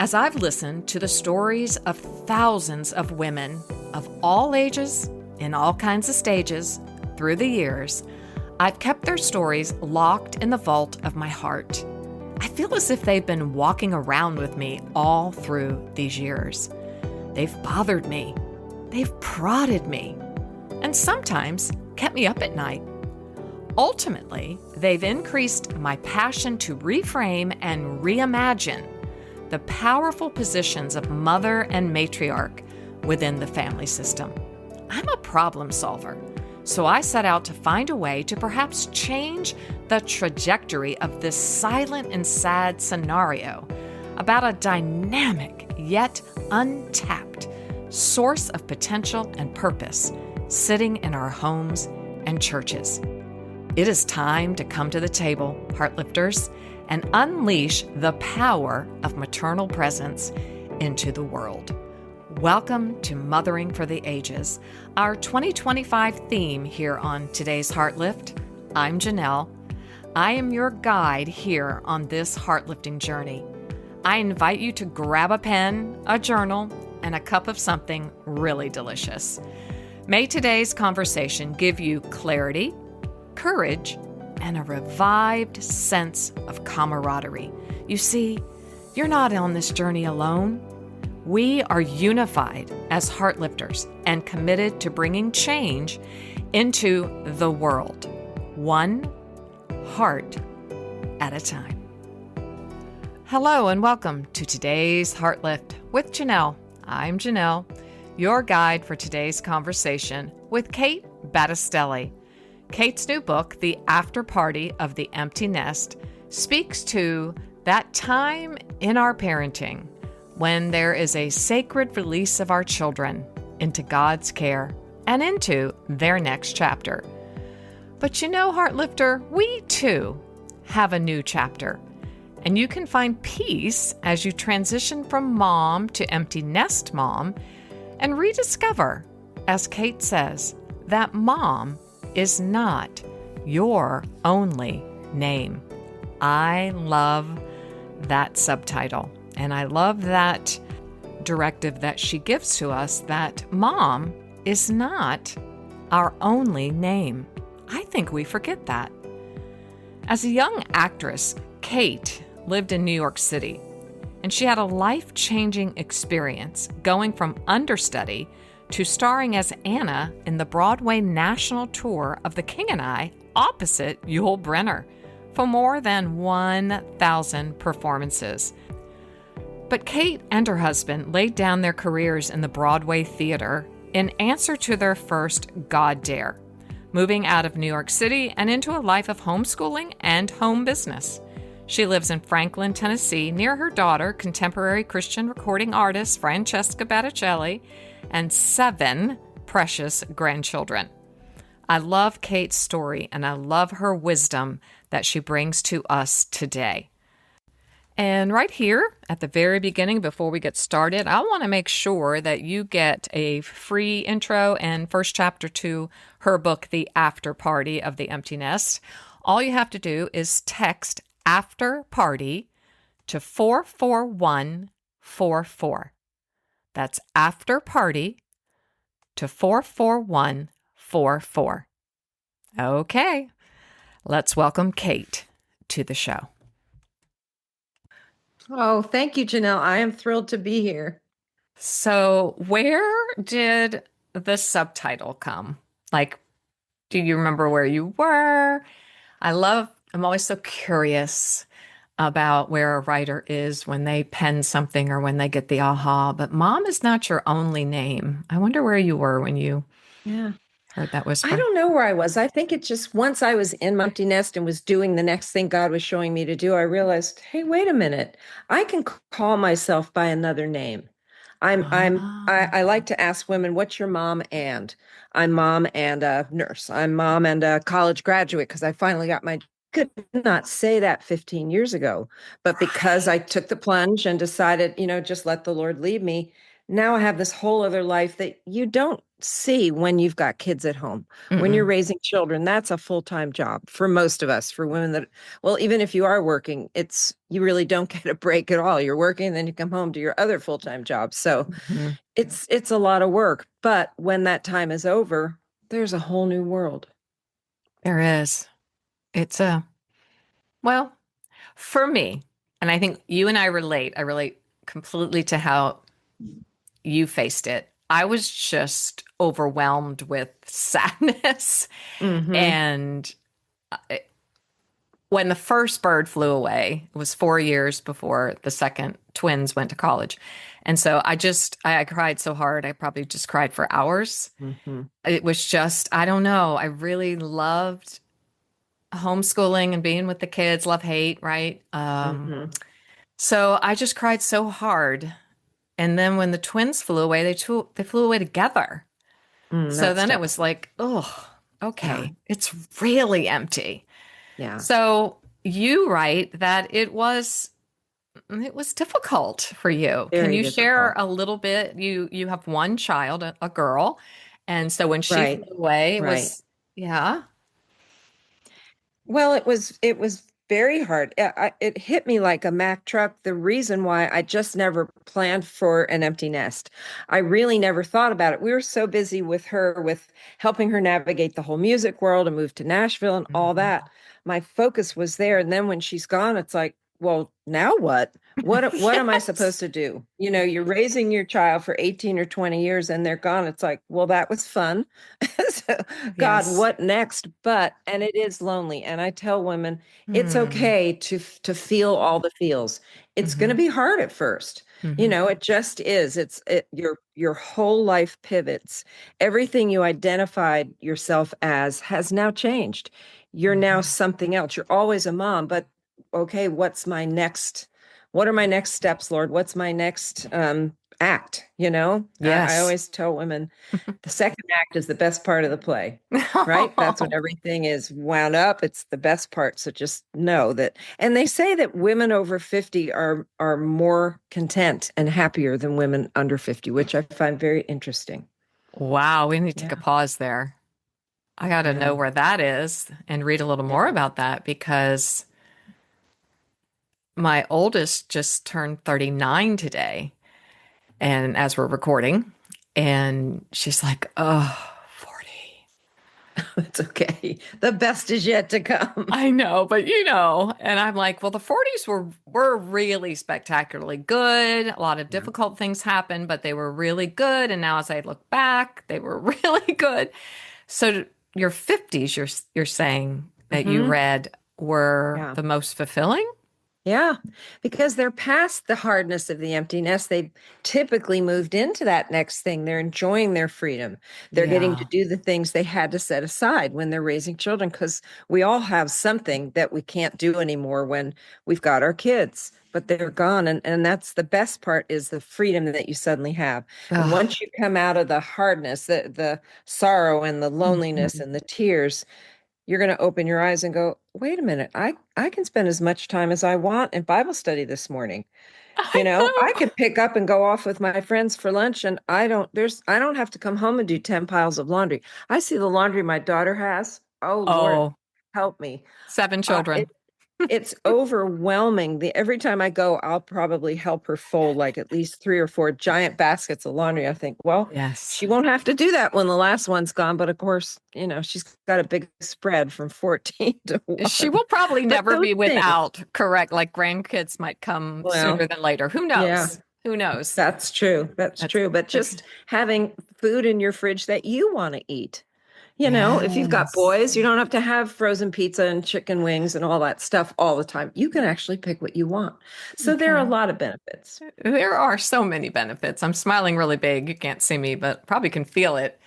As I've listened to the stories of thousands of women of all ages, in all kinds of stages, through the years, I've kept their stories locked in the vault of my heart. I feel as if they've been walking around with me all through these years. They've bothered me. They've prodded me. And sometimes kept me up at night. Ultimately, they've increased my passion to reframe and reimagine the powerful positions of mother and matriarch within the family system. I'm a problem solver, so I set out to find a way to perhaps change the trajectory of this silent and sad scenario about a dynamic yet untapped source of potential and purpose sitting in our homes and churches. It is time to come to the table, Heartlifters, and unleash the power of maternal presence into the world. Welcome to Mothering for the Ages, our 2025 theme here on today's Heartlift. I'm Janelle. I am your guide here on this heartlifting journey. I invite you to grab a pen, a journal, and a cup of something really delicious. May today's conversation give you clarity, courage, and a revived sense of camaraderie. You see, you're not on this journey alone. We are unified as Heartlifters and committed to bringing change into the world, one heart at a time. Hello and welcome to today's Heartlift with Janelle. I'm Janelle, your guide for today's conversation with Kate Battistelli. Kate's new book, The After Party of the Empty Nest, speaks to that time in our parenting when there is a sacred release of our children into God's care and into their next chapter. But you know, Heartlifter, we too have a new chapter, and you can find peace as you transition from mom to empty nest mom and rediscover, as Kate says, that mom is not your only name. I love that subtitle, and I love that directive that she gives to us, that mom is not our only name. I think we forget that. As a young actress, Kate lived in New York City, and she had a life-changing experience going from understudy to starring as Anna in the Broadway national tour of The King and I opposite Yul Brynner for more than 1,000 performances. But Kate and her husband laid down their careers in the Broadway theater in answer to their first God dare, moving out of New York City and into a life of homeschooling and home business. She lives in Franklin, Tennessee, near her daughter, contemporary Christian recording artist Francesca Battistelli, and 7 precious grandchildren. I love Kate's story, and I love her wisdom that she brings to us today. And right here at the very beginning, before we get started, I want to make sure that you get a free intro and first chapter to her book, The After Party of the Empty Nest. All you have to do is text After Party to 44144. That's After Party to 44144. Okay, let's welcome Kate to the show. Oh, thank you, Janelle. I am thrilled to be here. So where did the subtitle come? Like, do you remember where you were? I'm always so curious about where a writer is when they pen something or when they get the aha, but mom is not your only name. I wonder where you were when you heard that whisper. I don't know where I was. I think it just, once I was in my empty nest and was doing the next thing God was showing me to do, I realized, hey, wait a minute. I can call myself by another name. I like to ask women, what's your mom and? I'm mom and a nurse. I'm mom and a college graduate because I finally got my could not say that 15 years ago, but because I took the plunge and decided, just let the Lord lead me. now I have this whole other life that you don't see when you've got kids at home. When you're Mm-mm. raising children, that's a full-time job for most of us, for women that, well, even if you are working, it's you really don't get a break at all. You're working, and then you come home to your other full-time job. So Mhm. it's a lot of work. But when that time is over, there's a whole new world. There is. It's a, well, for me, and I think you and I relate completely to how you faced it. I was just overwhelmed with sadness. Mm-hmm. And when the first bird flew away, it was 4 years before the second twins went to college. And so I cried so hard. I probably just cried for hours. Mm-hmm. It was just, I don't know. I really loved homeschooling and being with the kids, love, hate, right? Mm-hmm. So I just cried so hard. And then when the twins flew away, they flew away together. So That's then it tough. was like, oh, Yeah. okay, it's really empty. Yeah. So you write that it was difficult for you. Can Very you share difficult. a little bit? You have one child, a girl, and so when she Right. flew away, it Right. was yeah. Well, it was very hard. It hit me like a Mack truck. The reason why I just never planned for an empty nest. I really never thought about it. We were so busy with her, with helping her navigate the whole music world and move to Nashville and all Mhm. that. My focus was there. And then when she's gone, it's like, well, now what? What am I supposed Yes. to do? You're raising your child for 18 or 20 years and they're gone. It's like, well, that was fun. So, God, Yes. what next? And it is lonely. And I tell women, it's Hmm. okay to feel all the feels. It's going to Hmm. be hard at first. Hmm. It just is. Your whole life pivots. Everything you identified yourself as has now changed. You're now Hmm. something else. You're always a mom, but okay, what are my next steps, Lord? What's my next act? I Yes. always tell women the second act is the best part of the play, right? That's when everything is wound up. It's the best part. So just know that. And they say that women over 50 are more content and happier than women under 50, which I find very interesting. Wow, we need to take a Yeah. pause there. I got to know Yeah. where that is and read a little more Yeah. about that because my oldest just turned 39 today. And as we're recording, and she's like, oh, 40. It's okay. The best is yet to come. I know, but and I'm like, well, the 40s were really spectacularly good. A lot of Yeah. difficult things happened, but they were really good. And now as I look back, they were really good. So your 50s, you're saying that you Hmm. read were Yeah. the most fulfilling? Yeah, because they're past the hardness of the emptiness. They've typically moved into that next thing. They're enjoying their freedom. They're getting to Yeah. do the things they had to set aside when they're raising children, because we all have something that we can't do anymore when we've got our kids, but they're gone. And that's the best part, is the freedom that you suddenly have. And Ugh. once you come out of the hardness, the sorrow and the loneliness Mhm. and the tears, you're going to open your eyes and go, wait a minute, I can spend as much time as I want in Bible study this morning. I I know. could pick up and go off with my friends for lunch, and I don't have to come home and do 10 piles of laundry. I see the laundry my daughter has. Oh Lord, Oh, help me. seven Uh, it, children. it's overwhelming. Every time I go, I'll probably help her fold like at least 3 or 4 giant baskets of laundry. I think, well, Yes. she won't have to do that when the last one's gone. But of course, she's got a big spread from 14 to She 1. will probably But never those be things, without, correct? Like grandkids might come well, sooner than later. Who yeah, knows? Who knows? that's true. That's That's true. But that's just having food in your fridge that you want to eat. If you've got yes. boys, you don't have to have frozen pizza and chicken wings and all that stuff all the time. You can actually pick what you want. You So there are a can. lot of benefits. There are so many benefits. I'm smiling really big. You can't see me, but probably can feel it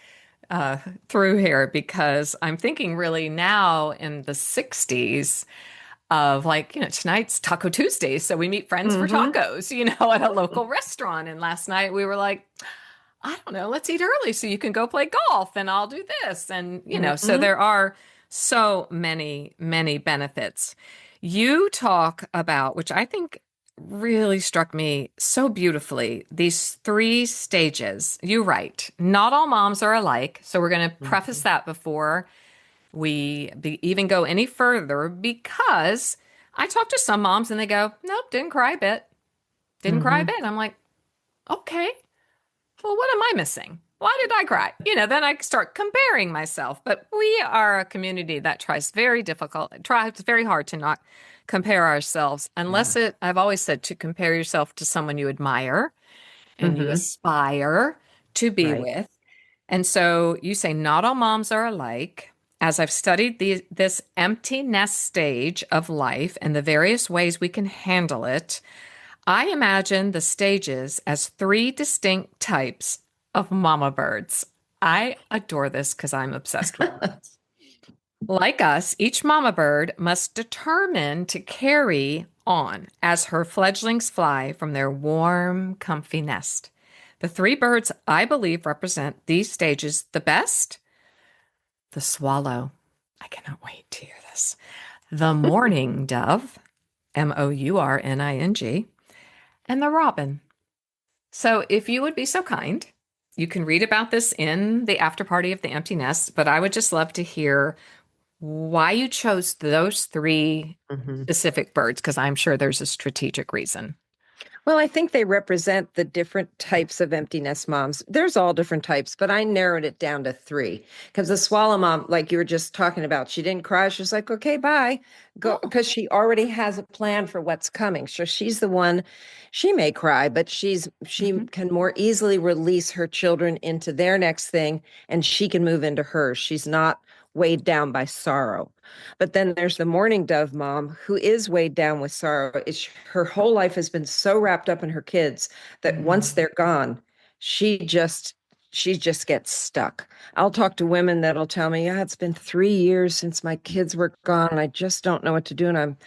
uh, through here because I'm thinking really now in the 60s of like, tonight's Taco Tuesday. So we meet friends for Hmm. tacos, at a local restaurant. And last night we were like, I don't know, let's eat early so you can go play golf and I'll do this. And, so Hmm. there are so many, many benefits. You talk about, which I think really struck me so beautifully. These three stages. You're right. Not all moms are alike. So we're going to preface Mhm. that before even go any further because I talk to some moms and they go, nope, didn't cry a bit. Didn't cry a Mhm. bit. I'm like, okay, well, what am I missing? Why did I cry? Then I start comparing myself. But we are a community that tries very hard to not compare ourselves Yeah. I've always said to compare yourself to someone you admire and you Mhm. aspire to be Right. with. And so you say not all moms are alike. As I've studied this empty nest stage of life and the various ways we can handle it, I imagine the stages as three distinct types of mama birds. I adore this because I'm obsessed with birds. Like us, each mama bird must determine to carry on as her fledglings fly from their warm, comfy nest. The three birds I believe represent these stages the best: the swallow. I cannot wait to hear this. The mourning dove, mourning, and the robin. So, if you would be so kind, you can read about this in the after party of the empty nest, but I would just love to hear why you chose those three Mhm. specific birds, because I'm sure there's a strategic reason. Well, I think they represent the different types of empty nest moms. There's all different types, but I narrowed it down to three because the swallow mom, like you were just talking about, she didn't cry. She's like, okay, bye. Go, Oh, because she already has a plan for what's coming. So she's the one, she may cry, but she mhm. can more easily release her children into their next thing and she can move into hers. She's not weighed down by sorrow. But then there's the mourning dove mom who is weighed down with sorrow. Her whole life has been so wrapped up in her kids that once Mm. they're gone, she just she just gets stuck. I'll talk to women that'll tell me, yeah, it's been 3 years since my kids were gone and I just don't know what to do. And I'm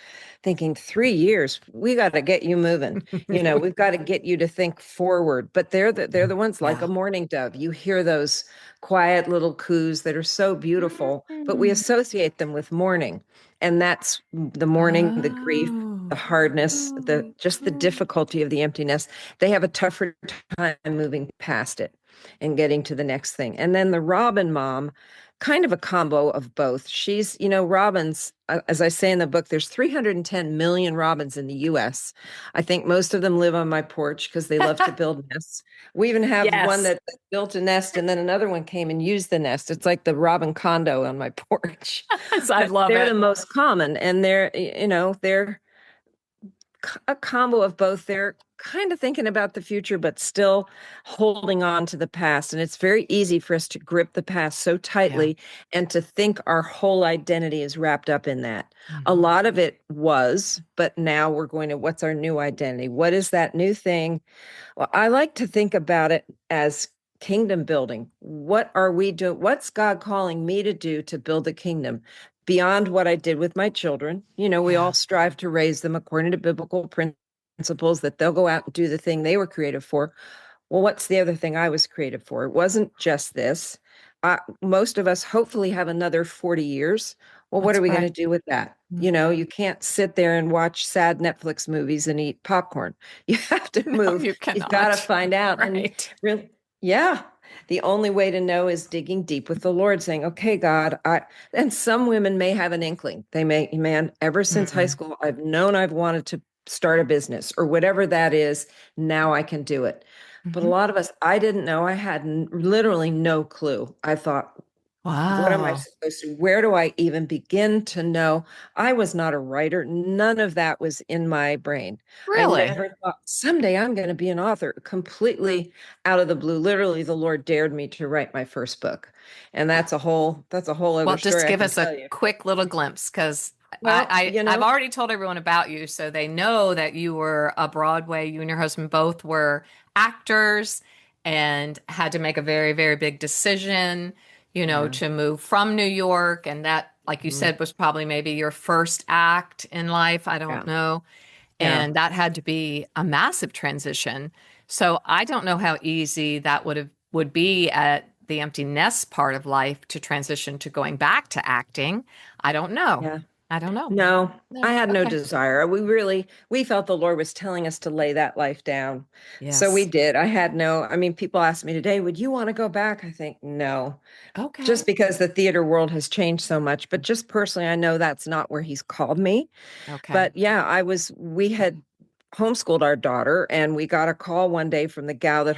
thinking 3 years, we got to get you moving. We've got to get you to think forward. But they're the ones like a Yeah. mourning dove. You hear those quiet little coos that are so beautiful, but we Mm. associate them with mourning. And that's the mourning, the grief, the Oh. hardness, the Ooh, just the ooh. difficulty of the emptiness. They have a tougher time moving past it and getting to the next thing. And then the Robin mom, kind of a combo of both. Robins, as I say in the book, there's 310 million robins in the US. I think most of them live on my porch because they love to build nests. We even have one Yes. that built a nest and then another one came and used the nest. It's like the robin condo on my porch. I But love they're the it. most common and they're a combo of both. They're kind of thinking about the future, but still holding on to the past. And it's very easy for us to grip the past so Yeah. tightly and to think our whole identity is wrapped up in that. A Mhm. lot of it was, but now we're going to, what's our new identity? What is that new thing? Well, I like to think about it as kingdom building. What are we doing? What's God calling me to do to build a kingdom beyond what I did with my children? We all Yeah. strive to raise them according to biblical principles that they'll go out and do the thing they were created for. Well, what's the other thing I was created for? It wasn't just this. Most of us hopefully have another 40 years. Well, what That's are we going to right. do with that? Mhm. You can't sit there and watch sad Netflix movies and eat popcorn. You have to No, move. you You've got to cannot. find out. And Right. really, yeah, the only way to know is digging deep with the Lord, saying, okay, God, and some women may have an inkling. They may, man, ever since high Mm. school, I've known I've wanted to start a business or whatever that is. Now I can do it. But a Mhm. lot of us, I didn't know. I had literally no clue. I thought, what am I Wow. supposed to, where do I even begin to know? I was not a writer. None of that was in my brain. I Really? never thought someday I'm going to be an author, completely out of the blue. Literally, the Lord dared me to write my first book. And that's a whole other Well, just story I give can us a tell you. quick little glimpse because Well, I've already told everyone about you, so they know that you were a Broadway, you and your husband both were actors and had to make a very, very big decision, yeah. to move from New York. And that, like you Mhm. said, was probably maybe your first act in life. I don't Yeah. know. Yeah. And that had to be a massive transition. So I don't know how easy that would be at the empty nest part of life to transition to going back to acting. I don't know. Yeah. I don't know. No, I No. had no Okay. desire. We felt the Lord was telling us to lay that life down. So we Yes. did. I mean, people ask me today, would you want to go back? I think no, just Okay. because the theater world has changed so much. But just personally, I know that's not where he's called me. Okay. But yeah, we had homeschooled our daughter, and we got a call one day from the gal that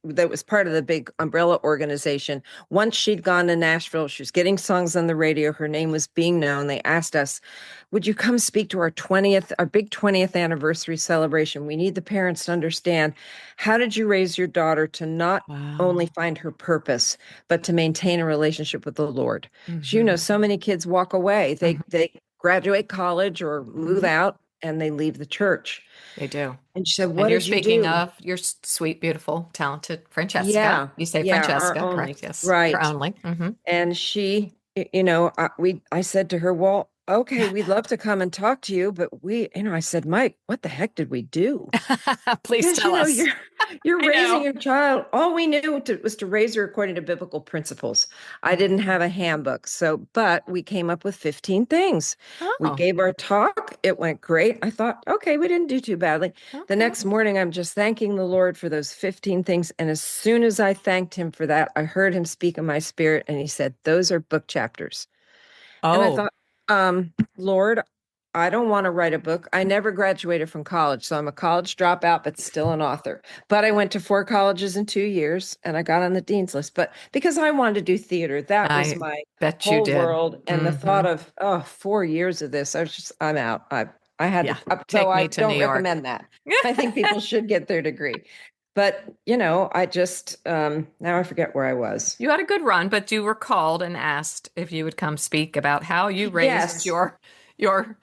that was part of the big umbrella organization. Once she'd gone to Nashville, she was getting songs on the radio, her name was being known. They asked us, would you come speak to our big 20th anniversary celebration? We need the parents to understand, how did you raise your daughter to not only Wow. find her purpose, but to maintain a relationship with the Lord? Because Hmm. so many kids walk away. Hmm. They graduate college or move Hmm. out and they leave the church. They do. And she said, And what you're did you speaking do? of your sweet, beautiful, talented Francesca. Yeah, You say yeah, our Francesca, only. correct? Yes. Your Right. only. Hmm. And I said to her, well, okay, we'd love to come and talk to you, but I said, Mike, what the heck did we do? Please Because tell us. you're I raising know. your child. All we knew was to raise her according to biblical principles. I didn't have a handbook. But we came up with 15 things. We Oh, gave our talk. It went great. I thought, okay, we didn't do too badly. The okay. next morning, I'm just thanking the Lord for those 15 things. And as soon as I thanked him for that, I heard him speak in my spirit, and he said, those are book chapters. And I Oh, thought, Lord, I don't want to write a book. I never graduated from college, so I'm a college dropout, but still an author. But I went to 4 colleges in 2 years and I got on the dean's list. But because I wanted to do theater, that was I my bet you whole did. world. And the Hmm. thought of, 4 years of this, I'm out. I had Yeah. though Take I me to New don't York. recommend that. I think people should get their degree. But, I just, now I forget where I was. You had a good run, but you were called and asked if you would come speak about how you raised Yes. your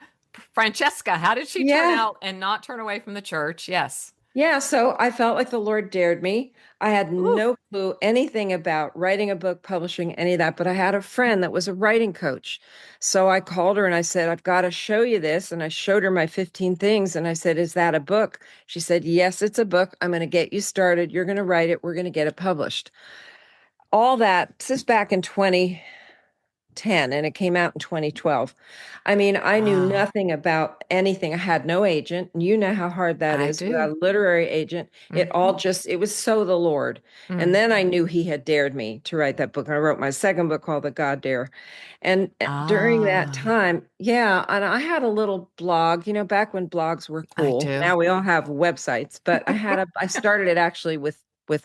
Francesca. How did she turn Yeah. out and not turn away from the church? Yes. Yeah, so I felt like the Lord dared me. I had Ooh. no clue anything about writing a book, publishing, any of that, but I had a friend that was a writing coach. So I called her and I said, I've got to show you this. And I showed her my 15 things. And I said, is that a book? She said, yes, it's a book. I'm going to get you started. You're going to write it. We're going to get it published. All that, this is back in 2010 and it came out in 2012. I mean, I knew Wow. nothing about anything. I had no agent. You know how hard that I is do. without a literary agent. Hmm. It was so the Lord. And Mm. then I knew he had dared me to write that book. And I wrote my second book called The God Dare. And during that Ah, time, yeah, and I had a little blog, back when blogs were I cool. do. Now we all have websites, but I started it actually with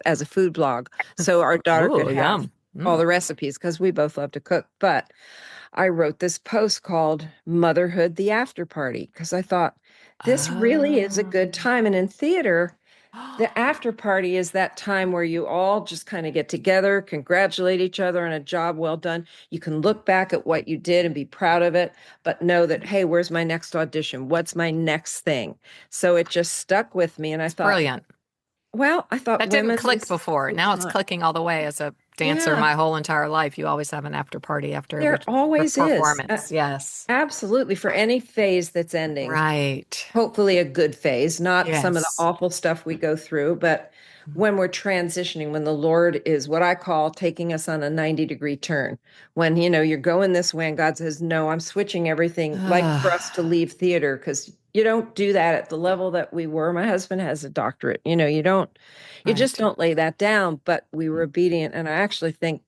as a food blog. So our daughter could Oh, have yum. all Mm. the recipes because we both love to cook. But I wrote this post called Motherhood, the After Party, because I thought this really is a good Oh. time. And in theater, the after party is that time where you all just kind of get together, congratulate each other on a job well done. You can look back at what you did and be proud of it, but know that, hey, where's my next audition? What's my next thing? So it just stuck with me. And It's brilliant. I thought That didn't women's click is before. the Now it's time. clicking all the way as a dancer Yeah, my whole entire life. You always have an after party after every there always is. performance. Yes. Absolutely. For any phase that's ending. Right. Hopefully a good phase, not some of the Yes. awful stuff we go through, but when we're transitioning, when the Lord is what I call taking us on a 90-degree turn, when you're going this way and God says, no, I'm switching everything, like for us to leave theater, because you don't do that at the level that we were. My husband has a doctorate. You just Right. don't lay that down, but we were obedient. And I actually think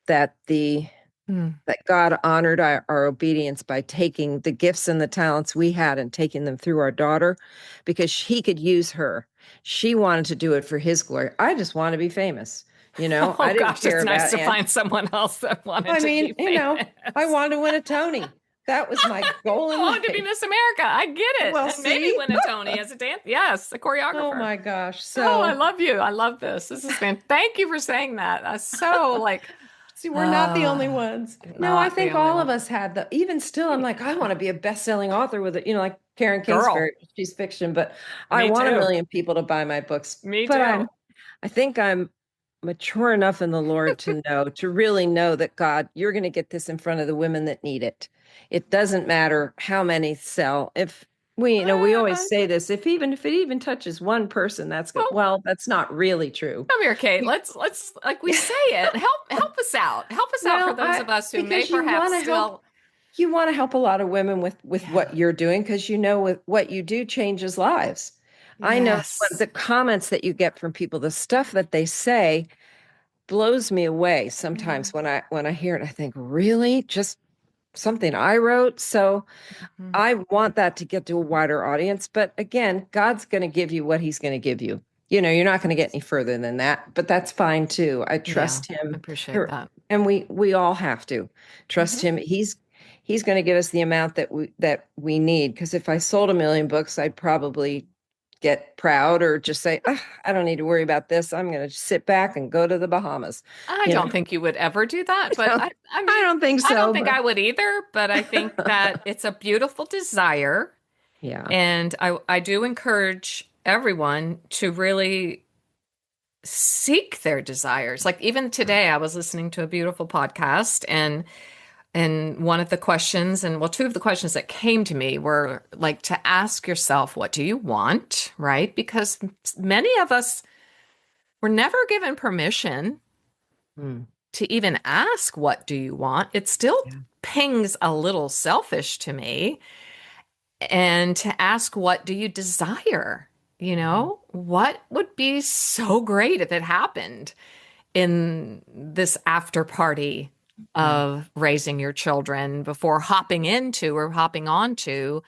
that Mm. that God honored our obedience by taking the gifts and the talents we had and taking them through our daughter because he could use her. She wanted to do it for his glory. I just want to be famous. Oh I didn't gosh, it's care nice about to and find someone else that wanted I to be mean, I famous. wanted to win a Tony. That was my goal I in wanted to be life. Miss America. I get it. Well, And maybe see? win a Tony as a dance. Yes, a Oh choreographer. my gosh. Oh, I So, love you. I love this. This has been, thank you for saying that. That's so like, see, we're not the only ah, ones. No, I not the think only all of one. us had even still, I'm like, I want to be a best-selling author with it, like Karen Girl, Kingsbury, she's fiction, but I me want a too. million people to buy my books. Me But too. I think I'm mature enough in the Lord to really know that God, you're going to get this in front of the women that need it. It doesn't matter how many sell. If we always Ah, say this, if it even touches one person, that's good. well, Well, that's not really true. come here, Kate. Let's like we say it. Help us out. Help us out for Well, those of us who may because you perhaps want to help. still. you want to help a lot of women with Yeah. what you're doing because you know with what you do changes lives. I know Yes. the comments that you get from people, the stuff that they say blows me away Yeah. sometimes when I hear it. I think, really? Just something I wrote? So Mhm. I want that to get to a wider audience. But again, God's going to give you what he's going to give you. You know, you're not going to get any further than that, but that's fine too. I Yeah, trust I him. appreciate that. And we all have to trust Hmm. him. He's going to give us the amount that we need. Because if I sold a million books, I'd probably get proud or just say, "Ugh, I don't need to worry about this. I'm going to sit back and go to the Bahamas." I You know, don't think you would ever do that, but I I mean, don't think I don't so, think but I would either, but I think that it's a beautiful desire. yeah. And I do encourage everyone to really seek their desires. Like even today, I was listening to a beautiful podcast, and one of the questions, and well, two of the questions that came to me were like to ask yourself, what do you want? Right? Because many of us were never given permission Mm, to even ask, what do you want? It still yeah. pings a little selfish to me. And to ask, what do you desire? You Mhm. know, what would be so great if it happened in this after party Mm. of raising your children before hopping into or hopping onto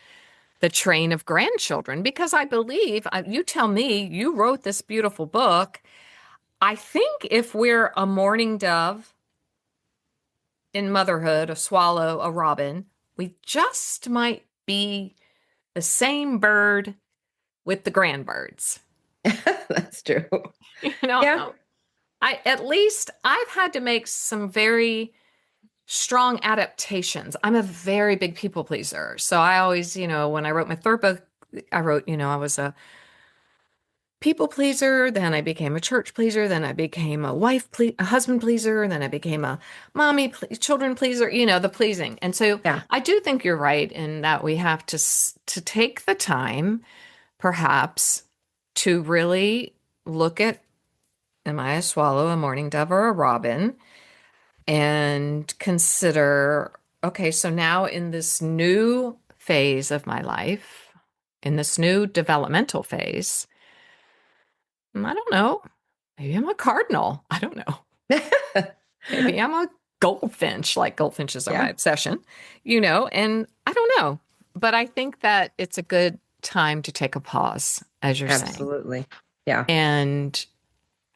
the train of grandchildren? Because I believe, you tell me, you wrote this beautiful book. I think if we're a mourning dove in motherhood, a swallow, a robin, we just might be the same bird with the grandbirds. That's true. You know, Yeah. I at least I've had to make some very strong adaptations. I'm a very big people pleaser. So I always, when I wrote my third book, I wrote, I was a people pleaser, then I became a church pleaser, then I became a husband pleaser, and then I became a children pleaser, the pleasing. And so Yeah. I do think you're right in that we have to take the time perhaps to really look at, am I a swallow, a mourning dove, or a robin? And consider, okay, so now in this new phase of my life, in this new developmental phase, I don't know. Maybe I'm a cardinal. I don't know. Maybe I'm a goldfinch, like goldfinches are my Yeah. obsession, and I don't know. But I think that it's a good time to take a pause, as you're saying. Absolutely. Yeah. And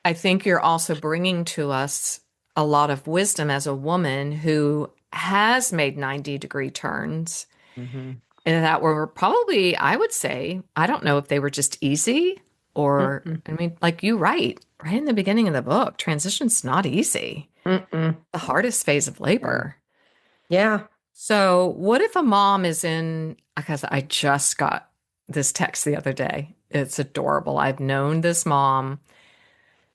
I think you're also bringing to us a lot of wisdom as a woman who has made 90-degree turns, Hmm. and that were probably, I would say, I don't know if they were just easy or, Mm-mm. I mean, like you right in the beginning of the book, transition's not easy. Mm-mm. The hardest phase of Yeah. labor. Yeah. So, what if a mom is in, because I just got this text the other day. It's adorable. I've known this mom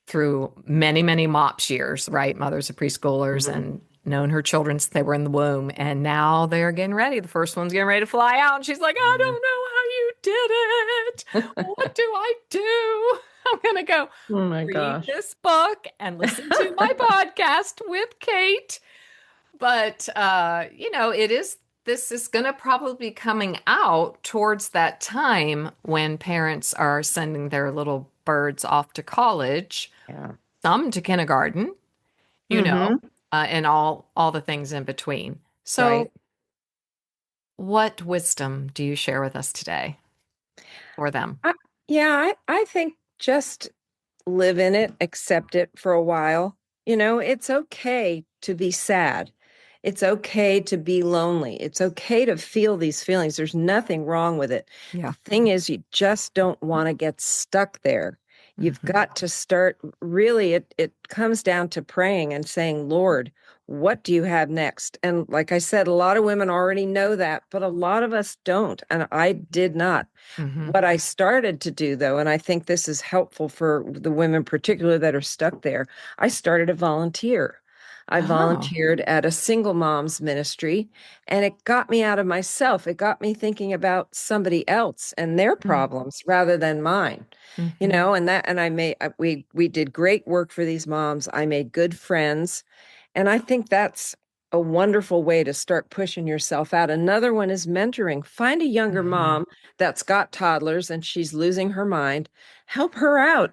through many, many MOPS years, right? Mothers of preschoolers, Hmm. and known her children since they were in the womb. And now they're getting ready. The first one's getting ready to fly out. And she's like, I Yeah. don't know how you did it. What do I do? I'm going to go Oh my read gosh. this book and listen to my podcast with Kate. But, this is going to probably be coming out towards that time when parents are sending their little birds off to college, Yeah. some to kindergarten, you know, Hmm. and all the things in between. So, Right. what wisdom do you share with us today for them? I, yeah, I think just live in it, accept it for a while. You know, it's okay to be sad. It's okay to be lonely. It's okay to feel these feelings. There's nothing wrong with it. The Yeah. thing is, you just don't want to get stuck there. You've Hmm. got to start really, it comes down to praying and saying, Lord, what do you have next? And like I said, a lot of women already know that, but a lot of us don't. And I did not. Hmm. What I started to do, though, and I think this is helpful for the women, particularly that are stuck there, I started to volunteer. I Oh. volunteered at a single mom's ministry, and it got me out of myself. It got me thinking about somebody else and their problems rather than mine. You Mm-hmm. know, and I made we did great work for these moms. I made good friends, and I think that's a wonderful way to start pushing yourself out. Another one is mentoring. Find a younger Mhm. mom that's got toddlers and she's losing her mind. Help her out.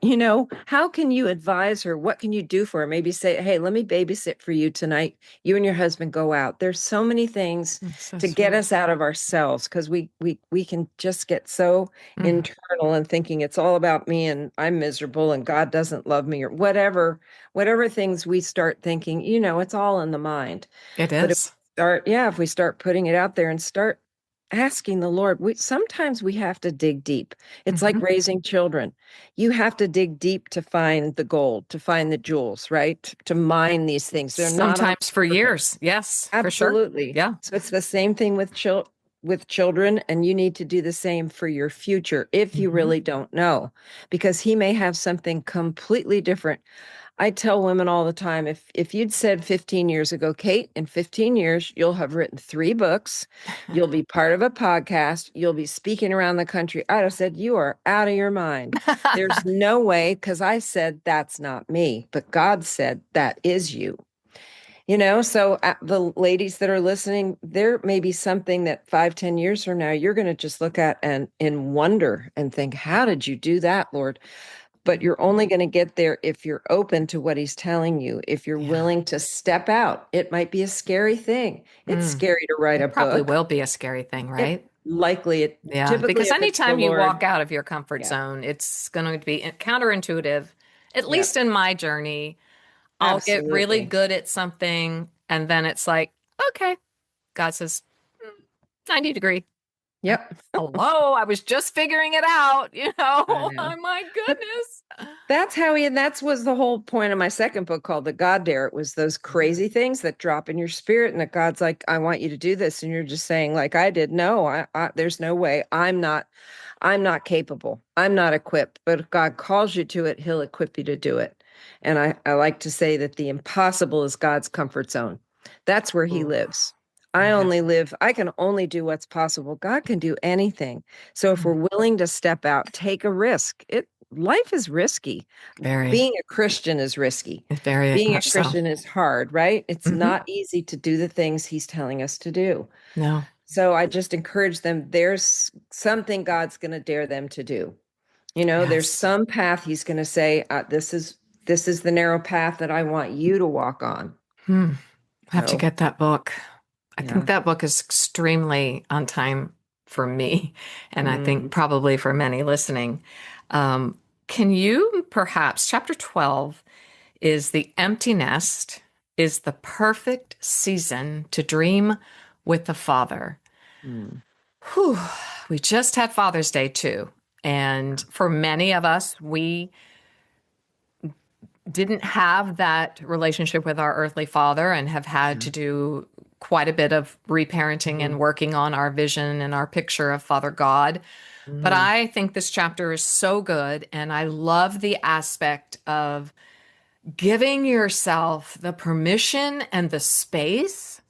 How can you advise her? What can you do for her? Maybe say, hey, let me babysit for you tonight. You and your husband go out. There's so many things That's so to get sweet. us out of ourselves because we can just get so Mhm. internal and thinking it's all about me and I'm miserable and God doesn't love me or whatever things we start thinking, it's all in the mind. It But if is. if we start putting it out there and start asking the Lord, sometimes we have to dig deep. It's like Mhm. raising children. You have to dig deep to find the gold, to find the jewels, right? To mine these things. They're not on Sometimes for purpose. years. Yes, for sure. Absolutely. Yeah. So it's the same thing with children, and you need to do the same for your future if you Mhm. really don't know, because he may have something completely different. I tell women all the time, if you'd said 15 years ago, Kate, in 15 years, you'll have written 3 books, you'll be part of a podcast, you'll be speaking around the country, I'd have said, you are out of your mind. There's no way, because I said, that's not me. But God said, that is you. So the ladies that are listening, there may be something that 5, 10 years from now, you're going to just look at and in wonder and think, how did you do that, Lord? But you're only going to get there if you're open to what he's telling you, if you're Yeah. willing to step out. It might be a scary thing. It's Mm. scary to write a It probably book. will be a scary thing, It right? likely, it Yeah, typically, because if it's the anytime you walk Lord, out of your comfort yeah, zone, it's going to be counterintuitive. At yeah, least in my journey, I'll get really absolutely. good at something, and then it's like, okay, God says, 90 degree. Yep. Hello, I was just figuring it out, I Oh know. my But goodness. and that's was the whole point of my second book called The God Dare. It was those Mhm. crazy things that drop in your spirit and that God's like, I want you to do this. And you're just saying, like I did, no, there's no way. I'm not capable. I'm not equipped. But if God calls you to it, he'll equip you to do it. And I like to say that the impossible is God's comfort zone. That's where he Ooh, lives. yeah. I can only do what's possible. God can do anything. So if Mm, we're willing to step out, take a risk, life is risky. very, Being a Christian is risky. very Being a much so. Christian is hard, right? It's Hmm. not easy to do the things he's telling us to do. No. So I just encourage them. There's something God's going to dare them to do. There's Yes. some path he's going to say, this is the narrow path that I want you to walk on. Hmm. I have to So get that book. I think yeah. that book is extremely on time for me, and I think Mm, probably for many listening. Can you perhaps, chapter 12 is the empty nest is the perfect season to dream with the Father. mm, Whew. We just had Father's Day too. And for many of us, we didn't have that relationship with our earthly father and have had yeah. to do quite a bit of reparenting Mm, and working on our vision and our picture of Father God. But mm, I think this chapter is so good. And I love the aspect of giving yourself the permission and the space.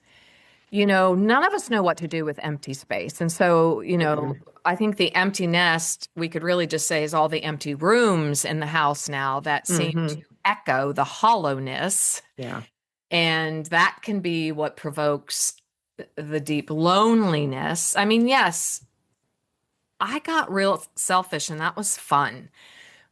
None of us know what to do with empty space. And so, mm, I think the empty nest, we could really just say, is all the empty rooms in the house now that seem to mhm. echo the hollowness. Yeah. And that can be what provokes the deep loneliness. I mean, yes, I got real selfish and that was fun.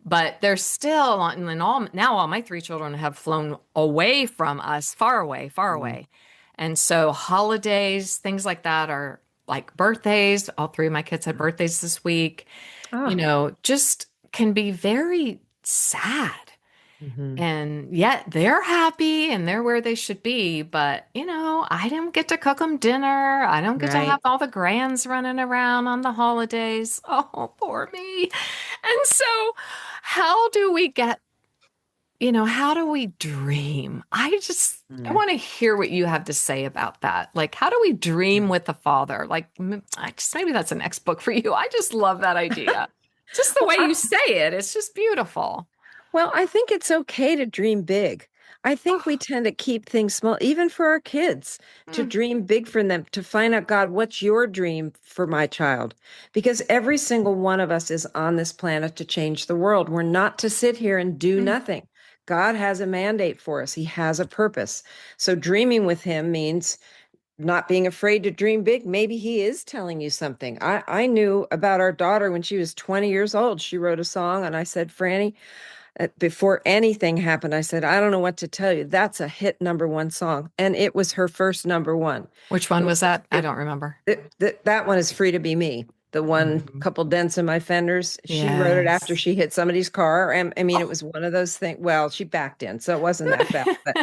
But there's still, and all now all my 3 children have flown away from us, far away, far Mm. away. And so holidays, things like that are like birthdays. All 3 of my kids had birthdays this week, Ah. just can be very sad. Mhm. And yet they're happy and they're where they should be. But, I don't get to cook them dinner. I don't get to have Right. all the grands running around on the holidays. Oh, poor me. And so, how do we get, how do we dream? I Mm. want to hear what you have to say about that. Like, how do we dream with the Father? Like, maybe that's a next book for you. I just love that idea. Just the Well, way you say it, it's just beautiful. I think it's okay to dream big. I think we Oh, tend to keep things small, even for our kids, to mm, dream big for them, to find out, God, what's your dream for my child? Because every single one of us is on this planet to change the world. We're not to sit here and do mm, nothing. God has a mandate for us. He has a purpose. So dreaming with him means not being afraid to dream big. Maybe he is telling you something. I knew about our daughter when she was 20 years old. She wrote a song, and I said, Franny, before anything happened, I said, I don't know what to tell you. That's a hit number one song. And it was her first number one. Which one It was was, that? I don't remember. that one is Free to Be Me. The one Mhm. couple dents in my fenders. She wrote it after Yes. she hit somebody's car. And I mean, it Oh. was one of those things. Well, she backed in, so it wasn't that bad. But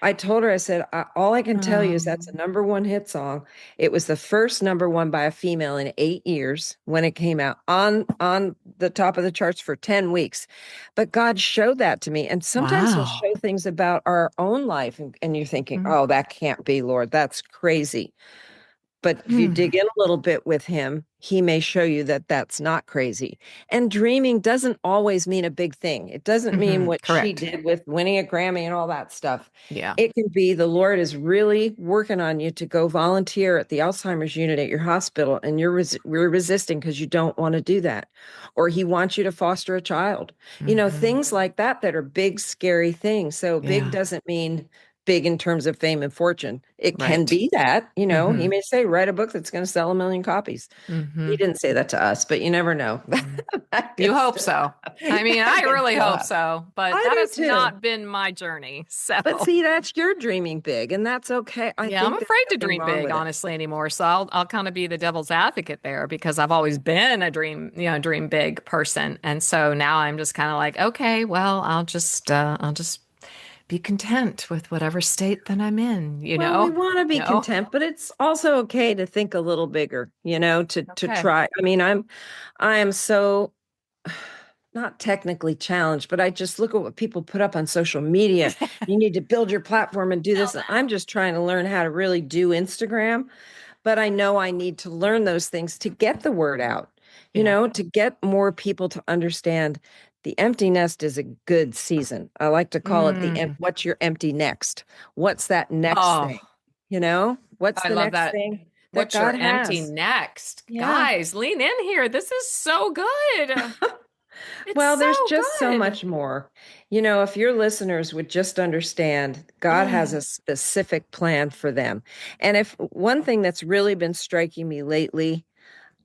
I told her, I said, all I can tell you is that's a Um, number one hit song. It was the first number one by a female in 8 years when it came out on the top of the charts for 10 weeks. But God showed that to me. And sometimes he'll wow. show things about our own life, and you're thinking, Mm. oh, that can't be, Lord. That's crazy. But if you Hmm. dig in a little bit with him, he may show you that that's not crazy. And dreaming doesn't always mean a big thing. It doesn't mean what she Correct. did with winning a Grammy and all that stuff. Yeah. It can be the Lord is really working on you to go volunteer at the Alzheimer's unit at your hospital, and you're resisting because you don't want to do that. Or he wants you to foster a child. Hmm. Things like that that are big, scary things. So big Yeah. doesn't mean big in terms of fame and fortune. It can Right. be that, he Hmm. may say, write a book that's going to sell 1 million copies. He Hmm. didn't say that to us, but you never know. That You good hope stuff. so. I mean, That I good really hope stuff. so, but I that do has too. not been my journey. So, But see, that's your dreaming big, and that's okay. I yeah, I'm think there's afraid to nothing dream wrong big, with it. honestly, anymore. So I'll kind of be the devil's advocate there because I've always been a dream big person. And so now I'm just kind of like, okay, well, I'll just be content with whatever state that I'm in, you Well, we know? want to be No. content, but it's also okay to think a little bigger, to Okay. try. I mean, I am so not technically challenged, but I just look at what people put up on social media. You need to build your platform and do Tell this. I'm them. just trying to learn how to really do Instagram, but I know I need to learn those things to get the word out, Yeah. to get more people to understand the empty nest is a good season. I like to call it Mm. what's your empty next? What's that next Oh, thing? What's I the love next that. thing that What's your God empty has? next? Yeah. Guys, lean in here. This is so good. It's Well, so there's just so good. much more. If your listeners would just understand, God has Mm. a specific plan for them. And if one thing that's really been striking me lately,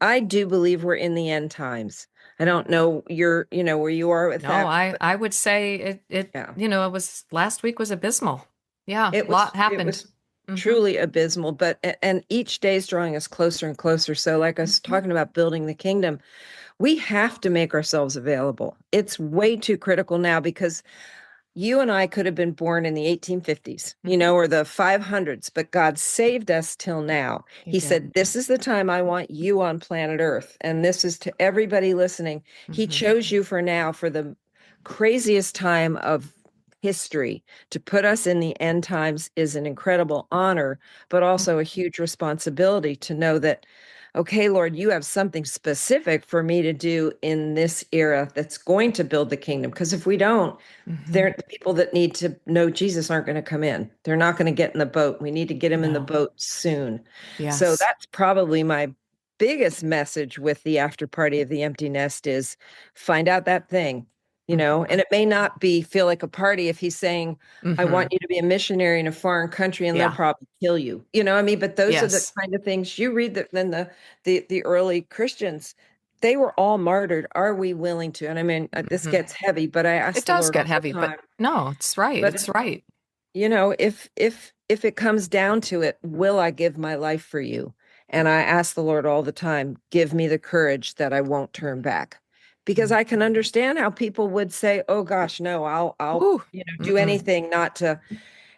I do believe we're in the end times. I don't know where you are with No, that, I would say yeah. it was last week was abysmal. Yeah, a It lot was it happened. was Hmm. truly abysmal, but and each day is drawing us closer and closer. So like I was Hmm. talking about building the kingdom, we have to make ourselves available. It's way too critical now because you and I could have been born in the 1850s, Hmm. or the 500s, but God saved us till now. He He did. said, this is the time I want you on planet Earth. And this is to everybody listening. He Hmm. chose you for now, for the craziest time of history. To put us in the end times is an incredible honor, but also a huge responsibility to know that, okay, Lord, you have something specific for me to do in this era that's going to build the kingdom. Because if we don't, Hmm. the people that need to know Jesus aren't going to come in. They're not going to get in the boat. We need to get them in the No. boat soon. So Yes. that's probably my biggest message with the after party of the empty nest is find out that thing, Hmm. and it may not be feel like a party if he's saying, I want Hmm. you to be a missionary in a foreign country and they'll Yeah. probably kill you. I mean, but those are the Yes. kind of things you read that then the early Christians, they were all martyred. Are we willing to? And I mean, this Hmm. gets heavy, but I ask It the does Lord get all the heavy, but time. no, it's right. But It's right. if it comes down to it, will I give my life for you? And I ask the Lord all the time, give me the courage that I won't turn back. Because Mm. I can understand how people would say, "Oh gosh, no, I'll Ooh. do Mm-mm. anything not to."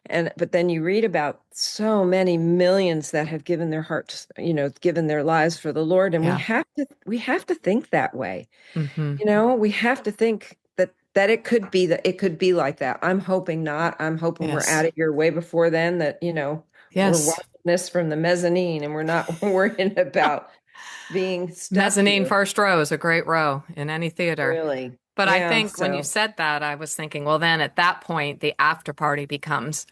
And but then you read about so many millions that have given their hearts, given their lives for the Lord, and Yeah. we have to think that way. Hmm. We have to think that it could be like that. I'm hoping not. I'm hoping we're Yes. out of here way before then, that, we're Yes. watching this from the mezzanine and we're not worrying about being stuck Mezzanine here. first row is a great row in any theater. Really. But I Yeah. think when you So, said that, I was thinking, well, then at that point, the after party becomes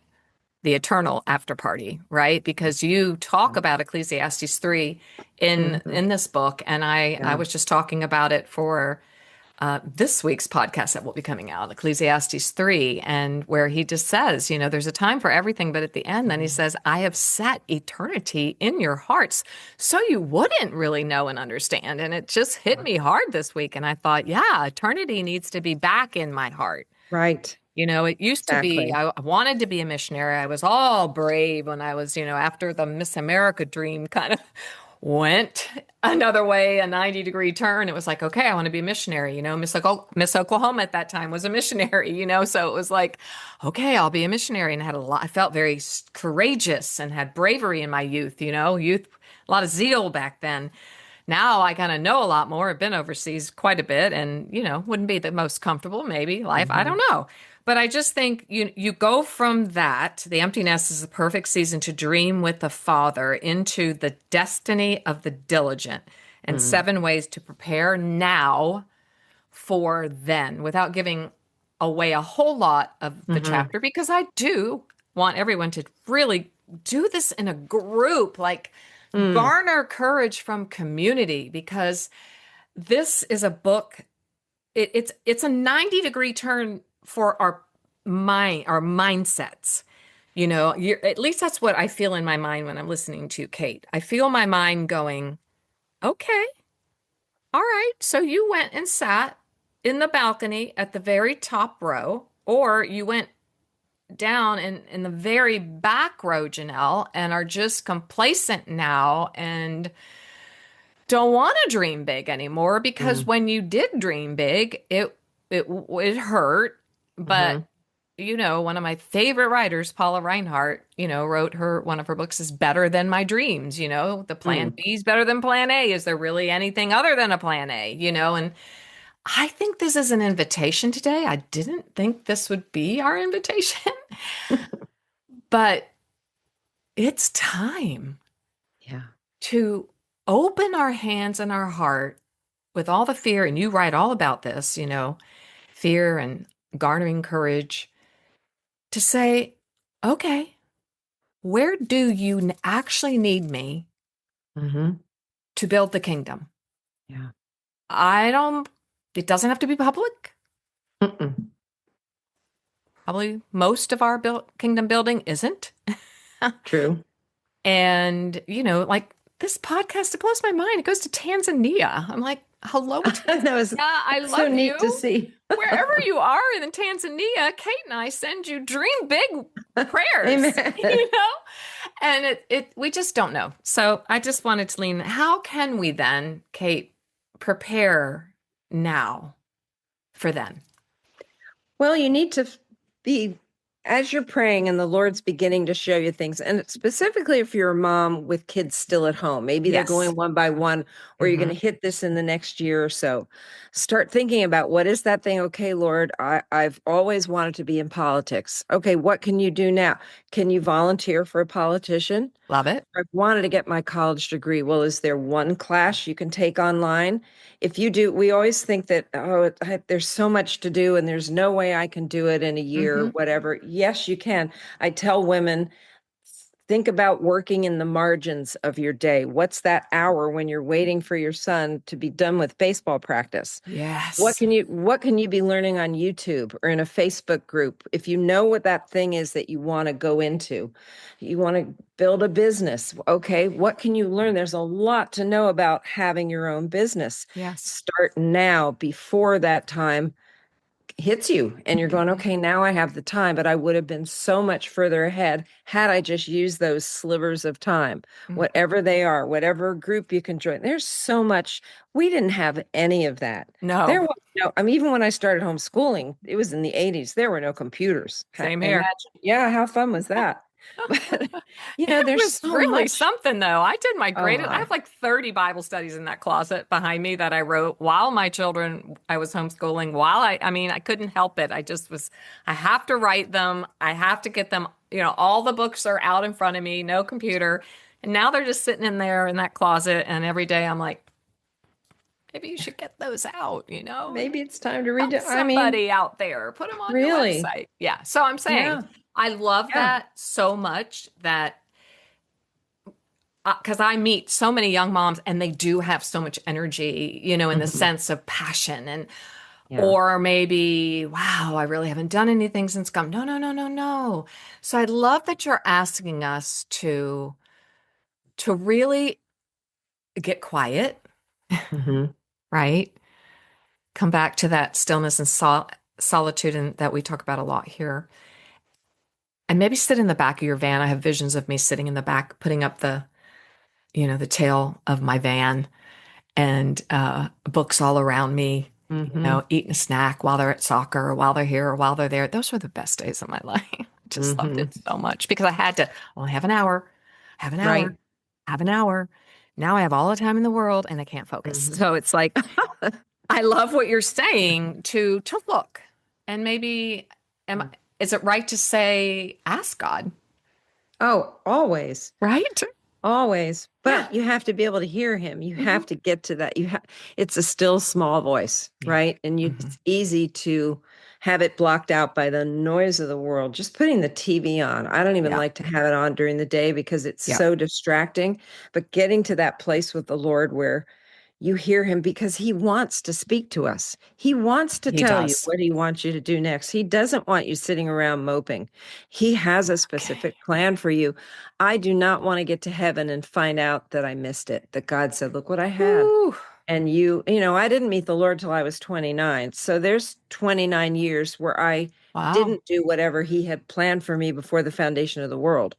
the eternal after party, right? Because you talk about Ecclesiastes 3 in mhm, this book, and I yeah. was just talking about it for this week's podcast that will be coming out, Ecclesiastes 3, and where he just says, there's a time for everything, but at the end, then he says, I have set eternity in your hearts so you wouldn't really know and understand. And it just hit me hard this week. And I thought, yeah, eternity needs to be back in my heart. Right. It used to be, Exactly. I wanted to be a missionary. I was all brave when I was, after the Miss America dream kind of went another way, a 90-degree turn. It was like, okay, I want to be a missionary. Miss Oklahoma at that time was a missionary, so it was like, okay, I'll be a missionary. And I had a lot, I felt very courageous and had bravery in my youth, a lot of zeal back then. Now I kind of know a lot more. I've been overseas quite a bit and, wouldn't be the most comfortable, maybe life. I Hmm. don't know. But I just think you go from that, the empty nest is the perfect season to dream with the Father, into the destiny of the diligent and Mm. 7 ways to prepare now for then, without giving away a whole lot of the Hmm. chapter, because I do want everyone to really do this in a group, like Mm. garner courage from community, because this is a book. It's a 90-degree turn for our mindsets. At least that's what I feel in my mind when I'm listening to Kate. I feel my mind going, okay, all right. So you went and sat in the balcony at the very top row, or you went down in the very back row, Janelle, and are just complacent now and don't want to dream big anymore, because Mm. when you did dream big, it hurt. But Hmm. one of my favorite writers, Paula Reinhardt, wrote one of her books is Better Than My Dreams. The plan Mm. B is better than plan A. Is there really anything other than a plan A? And I think this is an invitation today. I didn't think this would be our invitation, but it's time Yeah. to open our hands and our heart with all the fear. And you write all about this, fear and garnering courage to say, okay, where do you actually need me Hmm. to build the kingdom? Yeah. I don't, it doesn't have to be public. Mm-mm. Probably most of our kingdom building isn't. True. And, like this podcast, it blows my mind. It goes to Tanzania. I'm like, hello, That Tanzania. was I so love neat to you. see. Wherever you are in Tanzania, Kate and I send you dream big prayers, Amen. And we just don't know. So I just wanted to lean, how can we then, Kate, prepare now for then? Well, you need to be, as you're praying and the Lord's beginning to show you things, and specifically if you're a mom with kids still at home, maybe they're Yes. going one by one, or you're going Hmm. to hit this in the next year or so. Start thinking about, what is that thing? Okay, Lord, I've always wanted to be in politics. Okay, what can you do now? Can you volunteer for a politician? Love it. I've wanted to get my college degree. Well, is there one class you can take online? If you do, we always think that, oh, there's so much to do and there's no way I can do it in a year, Hmm. whatever. Yes, you can. I tell women, think about working in the margins of your day. What's that hour when you're waiting for your son to be done with baseball practice? Yes. What can you be learning on YouTube or in a Facebook group? If you know what that thing is that you want to go into, you want to build a business. Okay, what can you learn? There's a lot to know about having your own business. Yes. Start now before that time hits you and you're going, Mhm. okay, now I have the time, but I would have been so much further ahead had I just used those slivers of time, Mhm. whatever they are, whatever group you can join. There's so much. We didn't have any of that. There No, was no, I mean, even when I started homeschooling, it was in the 80s, there were no computers. same here. Imagine, yeah, how fun was that? But, It there's was so really much. something, though. I did my greatest. I Oh, have like 30 Bible studies in that closet behind me that I wrote while my children, I was homeschooling, while I mean, I couldn't help it. I have to write them. I have to get them, all the books are out in front of me, no computer. And now they're just sitting in there in that closet. And every day I'm like, maybe you should get those out, maybe it's time to read help it. I mean, somebody out there, put them on your really? website. Yeah. So I'm saying Yeah. I love Yeah. that so much that because I meet so many young moms and they do have so much energy, in the Mhm. sense of passion. And Yeah. Or maybe, wow, I really haven't done anything since come. No, no, no, no, no. So I love that you're asking us to really get quiet, Hmm. right? Come back to that stillness and solitude and that we talk about a lot here. And maybe sit in the back of your van. I have visions of me sitting in the back, putting up the tail of my van and books all around me, Hmm. eating a snack while they're at soccer or while they're here or while they're there. Those were the best days of my life. I just loved Hmm. it so much because I had to only have an hour, have an Right. hour, have an hour. Now I have all the time in the world and I can't focus. Hmm. So it's like I love what you're saying to look and maybe is it right to say ask God, Oh, always. right? Always. Yeah. But you have to be able to hear him. You Hmm. have to get to that. It's a still small voice, Yeah. right? And Hmm. it's easy to have it blocked out by the noise of the world. Just putting the TV on. I don't even Yeah. like to have it on during the day because it's Yeah. so distracting. But getting to that place with the Lord where you hear him because he wants to speak to us. He wants to He tell you does. what he wants you to do next. He doesn't want you sitting around moping. He has a Okay. specific plan for you. I do not want to get to heaven and find out that I missed it, that God said, look what I had. Whew. And I didn't meet the Lord till I was 29. So there's 29 years where I Wow. didn't do whatever he had planned for me before the foundation of the world.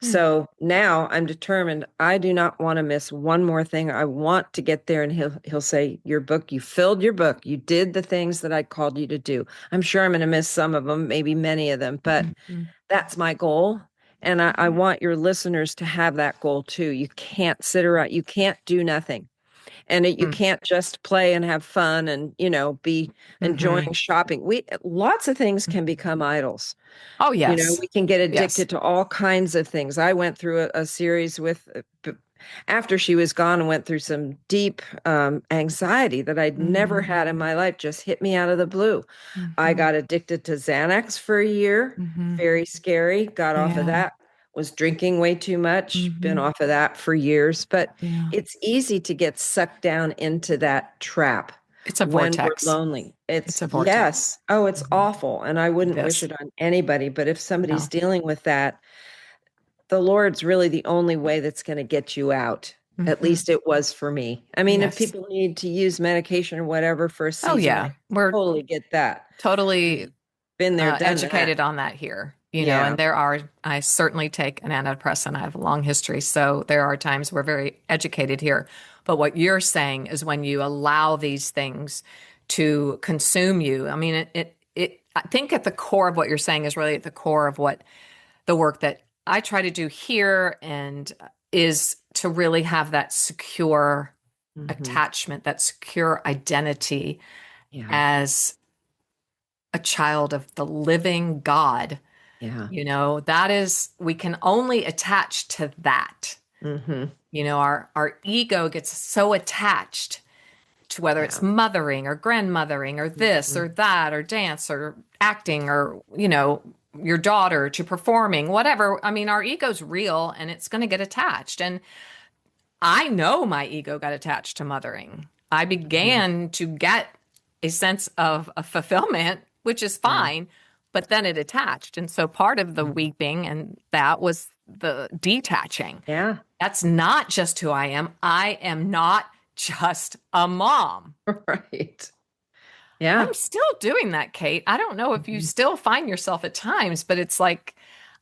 Hmm. So now I'm determined I do not want to miss one more thing. I want to get there and he'll say, your book, you filled your book. You did the things that I called you to do. I'm sure I'm going to miss some of them, maybe many of them, but Mhm. that's my goal. And I want your listeners to have that goal too. You can't sit around, you can't do nothing. And you Mm. can't just play and have fun and, be Mhm. enjoying shopping. We lots of things can become idols. Oh, yes. We can get Yes. addicted to all kinds of things. I went through a series with, after she was gone, and went through some deep anxiety that I'd never Mhm. had in my life, just hit me out of the blue. I Mhm. got addicted to Xanax for a year, Mhm. very scary, got off of Yeah. that, was drinking way too much, been Mhm. off of that for years. But Yeah. it's easy to get sucked down into that trap It's a when we're vortex. lonely. It's It's a vortex. yes. Oh, it's Mhm. awful. And I It wouldn't wish is. it on anybody. But if somebody's No. dealing with that, the Lord's really the only way that's going to get you out. At Mhm. least it was for me. I mean, if Yes. people need to use medication or whatever for a Oh, season, I yeah. We're totally get that. totally Been there, done that. educated on that here, Yeah. and I certainly take an antidepressant. I have a long history. So there are times we're very educated here. But what you're saying is when you allow these things to consume you, I mean, I think at the core of what you're saying is really at the core of what the work that I try to do here and is to really have that secure Hmm. attachment, that secure identity Yeah. as a child of the living God. Yeah. That is, we can only attach to that. Hmm. Our ego gets so attached to whether it's Yeah. mothering or grandmothering or this Hmm. or that or dance or acting or, your daughter to performing, whatever. I mean, our ego's real and it's going to get attached. And I know my ego got attached to mothering. I Hmm. began to get a sense of a fulfillment, which is Yeah. fine, but then it attached. And so part of the Mhm. weeping and that was the detaching. Yeah. That's not just who I am. I am not just a mom. Right. Yeah. I'm still doing that, Kate. I don't know if you Mhm. still find yourself at times, but it's like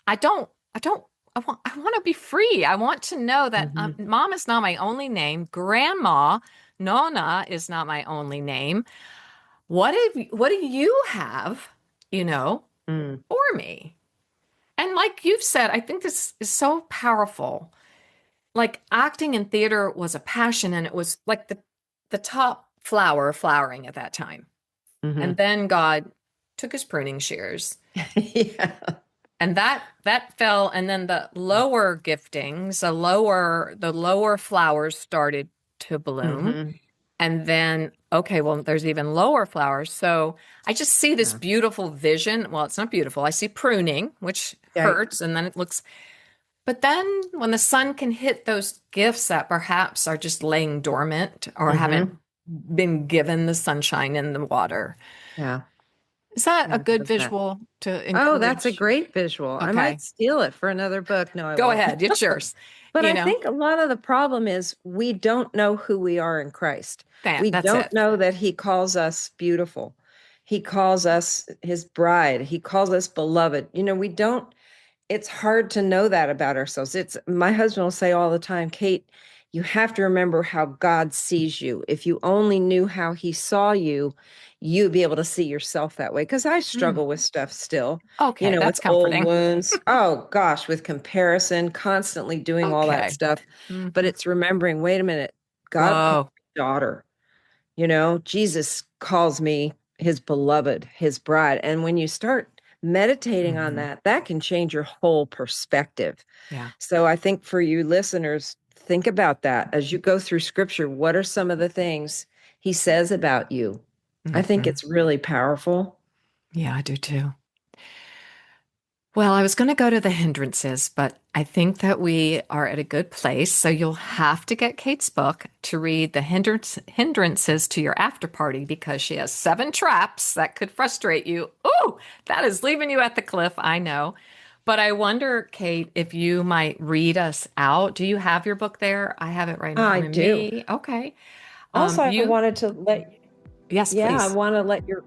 I don't I don't I want to be free. I want to know that Mhm. mom is not my only name. Grandma, Nona is not my only name. What do you have, Mm. for me? And like you've said, I think this is so powerful. Like acting in theater was a passion and it was like the top flower flowering at that time. And Mhm. then God took his pruning shears Yeah. and that fell and then the lower giftings, the lower flowers started to bloom. Mhm. And then okay, well there's even lower flowers. So I just see this Yeah. beautiful vision. Well, it's not beautiful. I see pruning, which Right. hurts and then it looks but then when the sun can hit those gifts that perhaps are just laying dormant or haven't Mhm. been given the sunshine and the water. Yeah. Is that a Yeah. good Love that. visual to Oh, that's a encourage? great visual. I Okay, might steal it for another book. No, I go won't. ahead. It's yours. But You I know, think a lot of the problem is we don't know who we are in Christ. We that's don't it. know that he calls us beautiful. He calls us his bride. He calls us beloved. We don't, it's hard to know that about ourselves. It's my husband will say all the time, Kate, you have to remember how God sees you. If you only knew how he saw you, you'd be able to see yourself that way. Because I Mm. struggle with stuff still, Okay, with that's old comforting. wounds. Oh gosh, with comparison, constantly doing all that Okay. stuff. But Hmm. it's remembering, wait a minute, God called Whoa. me daughter. Jesus calls me his beloved, his bride. And when you start meditating on Hmm. that, that can change your whole perspective. Yeah. So I think for you listeners, think about that as you go through scripture. What are some of the things he says about you? I think Hmm. it's really powerful. Yeah, I do too. Well, I was going to go to the hindrances, but I think that we are at a good place. So you'll have to get Kate's book to read the hindrances to your after party because she has 7 traps that could frustrate you. Ooh, that is leaving you at the cliff, I know. But I wonder, Kate, if you might read us out. Do you have your book there? I have it right in I front of do. me. Okay. Also, I You, wanted to yes, I please. want to let your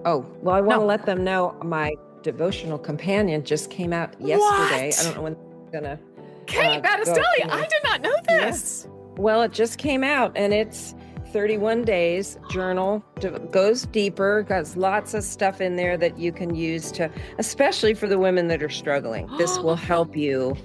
Oh, well, I want to No. let them know my devotional companion just came out yesterday. I don't What? know when it's gonna Kate go Battistelli, to I me. did not know Yeah. this. Well, it just came out and it's 31 days journal, goes deeper, got lots of stuff in there that you can use to, especially for the women that are struggling. This will help you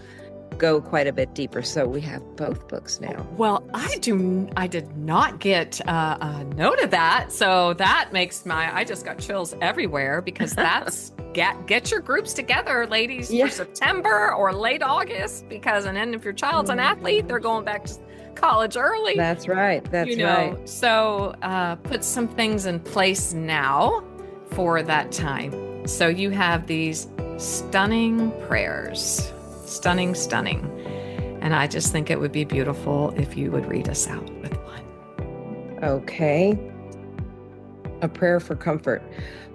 go quite a bit deeper. So we have both books now. Well, I did not get a note of that, so that makes I just got chills everywhere because that's get your groups together, ladies, for Yeah. September or late August and then if your child's an athlete, they're going back to college early. That's right. That's right. So put some things in place now for that time. So you have these stunning prayers, stunning. And I just think it would be beautiful if you would read us out with one. Okay. A prayer for comfort.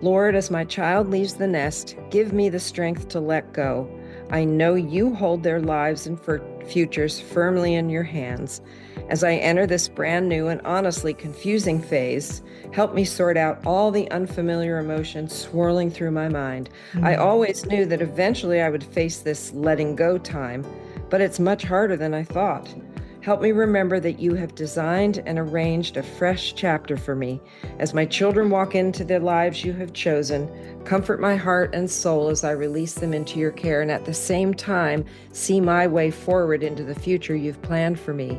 Lord, as my child leaves the nest, give me the strength to let go. I know you hold their lives and futures firmly in your hands. As I enter this brand new and honestly confusing phase, help me sort out all the unfamiliar emotions swirling through my mind. I always knew that eventually I would face this letting go time, but it's much harder than I thought. Help me remember that you have designed and arranged a fresh chapter for me. As my children walk into the lives you have chosen, comfort my heart and soul as I release them into your care, and at the same time, see my way forward into the future you've planned for me.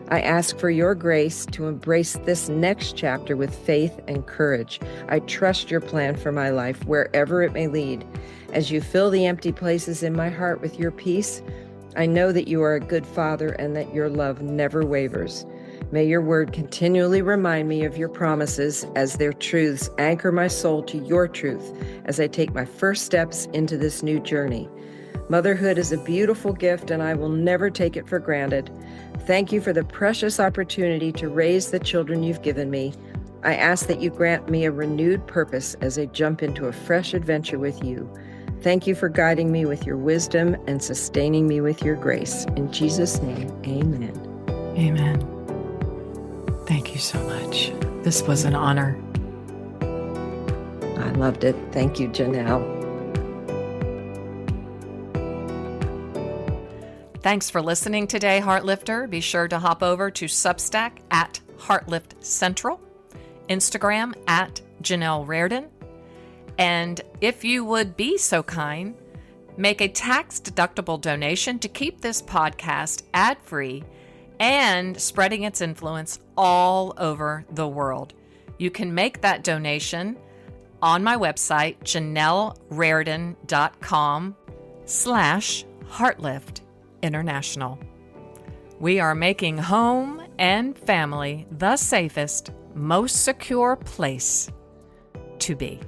I ask for your grace to embrace this next chapter with faith and courage. I trust your plan for my life, wherever it may lead. As you fill the empty places in my heart with your peace, I know that you are a good Father and that your love never wavers. May your word continually remind me of your promises as their truths anchor my soul to your truth as I take my first steps into this new journey. Motherhood is a beautiful gift and I will never take it for granted. Thank you for the precious opportunity to raise the children you've given me. I ask that you grant me a renewed purpose as I jump into a fresh adventure with you. Thank you for guiding me with your wisdom and sustaining me with your grace. In Jesus' name, amen. Amen. Thank you so much. This was an honor. I loved it. Thank you, Janelle. Thanks for listening today, Heartlifter. Be sure to hop over to Substack at Heartlift Central, Instagram at Janelle Reardon. And if you would be so kind, make a tax-deductible donation to keep this podcast ad-free and spreading its influence all over the world. You can make that donation on my website, janellereardon.com/Heartlift International. We are making home and family the safest, most secure place to be.